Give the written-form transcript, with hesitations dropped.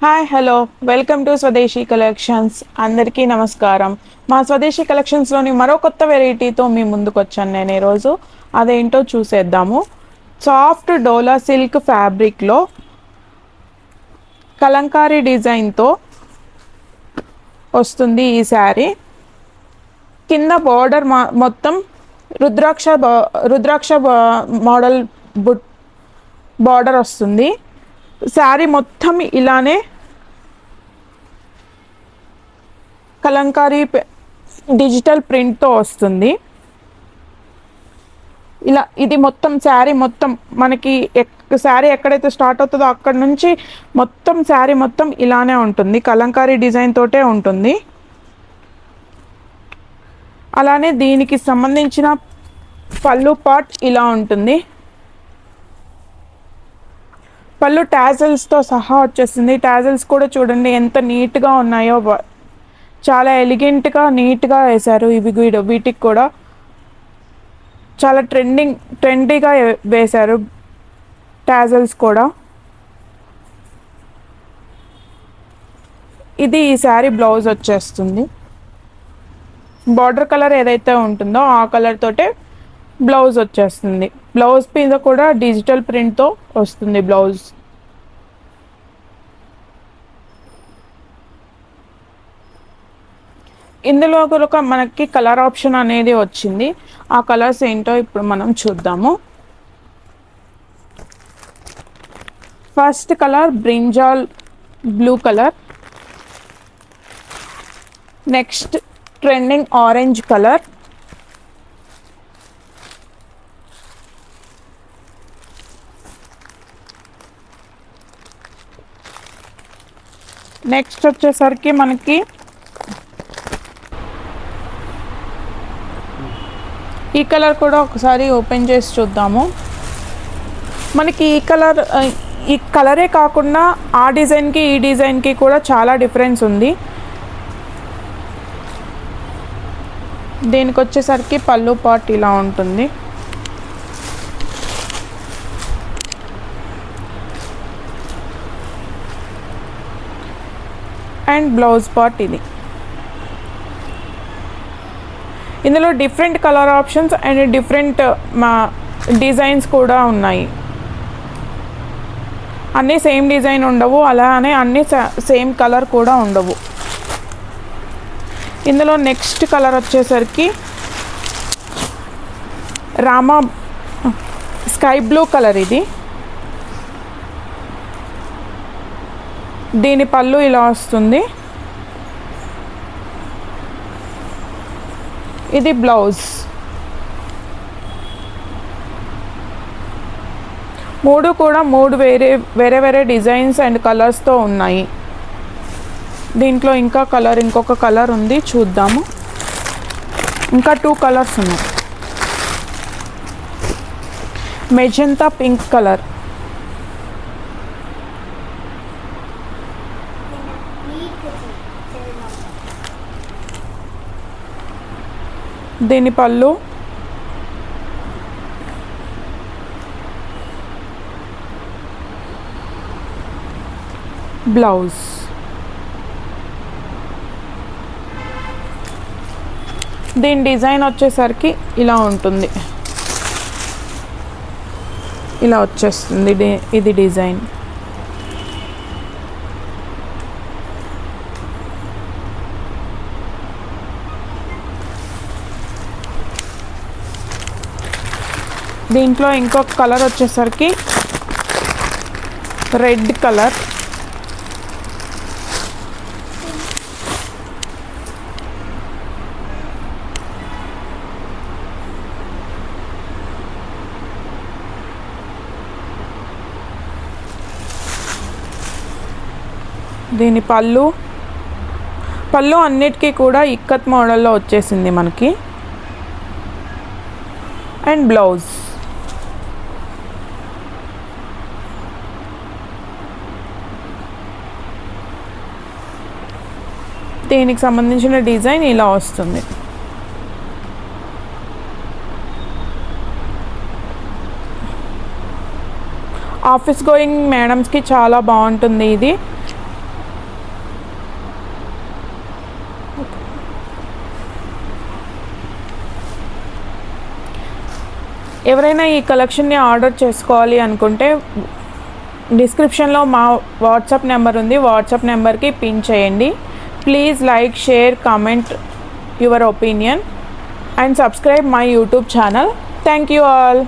Hi hello welcome to స్వదేశీ collections. అందరికీ నమస్కారం. మా స్వదేశీ కలెక్షన్స్లోని మరో కొత్త వెరైటీతో మీ ముందుకు వచ్చాను నేను ఈరోజు. అదేంటో చూసేద్దాము. సాఫ్ట్ డోలా సిల్క్ ఫ్యాబ్రిక్లో కలంకారీ డిజైన్తో వస్తుంది ఈ శారీ. కింద బార్డర్ మొత్తం రుద్రాక్ష మోడల్ బార్డర్ వస్తుంది. శారీ మొత్తం ఇలానే కలంకారీ డిజిటల్ ప్రింట్తో వస్తుంది. ఇది మొత్తం శారీ మొత్తం మనకి శారీ ఎక్కడైతే స్టార్ట్ అవుతుందో అక్కడ నుంచి మొత్తం శారీ మొత్తం ఇలానే ఉంటుంది. కలంకారీ డిజైన్ తోటే ఉంటుంది. అలానే దీనికి సంబంధించిన పళ్ళు పార్ట్ ఇలా ఉంటుంది. పళ్ళు టాజల్స్తో సహా వచ్చేస్తుంది. టాజల్స్ కూడా చూడండి ఎంత నీట్గా ఉన్నాయో, చాలా ఎలిగెంట్గా నీట్గా వేశారు. వీటికి కూడా చాలా ట్రెండీగా వేశారు టాజల్స్ కూడా. ఇది ఈ శారీ బ్లౌజ్ వచ్చేస్తుంది. బార్డర్ కలర్ ఏదైతే ఉంటుందో ఆ కలర్ తోటే బ్లౌజ్ వచ్చేస్తుంది. బ్లౌజ్ మీద కూడా డిజిటల్ ప్రింట్తో వస్తుంది బ్లౌజ్. ఇందులో కూడా మనకి కలర్ ఆప్షన్ అనేది వచ్చింది. ఆ కలర్స్ ఏంటో ఇప్పుడు మనం చూద్దాము. First colour brinjal blue colour, next trending orange colour, next వచ్చేసరికి మనకి ఈ కలర్ కూడా ఒకసారి ఓపెన్ చేసి చూద్దాము. మనకి ఈ కలరే కాకుండా ఆ డిజైన్కి ఈ డిజైన్కి కూడా చాలా డిఫరెన్స్ ఉంది. దీనికి వచ్చేసరికి పళ్ళు పార్ట్ ఇలా ఉంటుంది. అండ్ బ్లౌజ్ పార్ట్ ఇది. ఇందులో different colour options and different designs కూడా ఉన్నాయి. అన్నీ సేమ్ డిజైన్ ఉండవు, అలానే అన్నీ సేమ్ కలర్ కూడా ఉండవు. ఇందులో నెక్స్ట్ కలర్ వచ్చేసరికి రామా స్కై బ్లూ కలర్. ఇది దీని పళ్ళు ఇలా వస్తుంది. ఇది బ్లౌజ్. మూడు వేరే డిజైన్స్ అండ్ కలర్స్తో ఉన్నాయి. దీంట్లో ఇంకొక కలర్ ఉంది, చూద్దాము. ఇంకా 2 కలర్స్ ఉన్నాయి. మెజెంతా పింక్ కలర్, దీని పళ్ళు, బ్లౌజ్. దీని డిజైన్ వచ్చేసరికి ఇలా ఉంటుంది. ఇలా వచ్చేస్తుంది ఇది డిజైన్. దీంట్లో ఇంకొక కలర్ వచ్చేసరికి రెడ్ కలర్, దీని పళ్ళు అన్నిటికీ కూడా ఇక్కత్ మోడల్లో వచ్చేసింది మనకి. And blouse. దీనికి సంబంధించిన డిజైన్ ఇలా వస్తుంది. ఆఫీస్ గోయింగ్ మేడమ్స్కి చాలా బాగుంటుంది ఇది. ఎవరైనా ఈ కలెక్షన్ని ఆర్డర్ చేసుకోవాలి అనుకుంటే డిస్క్రిప్షన్లో మా వాట్సాప్ నెంబర్ ఉంది, వాట్సాప్ నెంబర్కి పిన్ చేయండి. Please like, share, comment your opinion and subscribe my YouTube channel. Thank you all.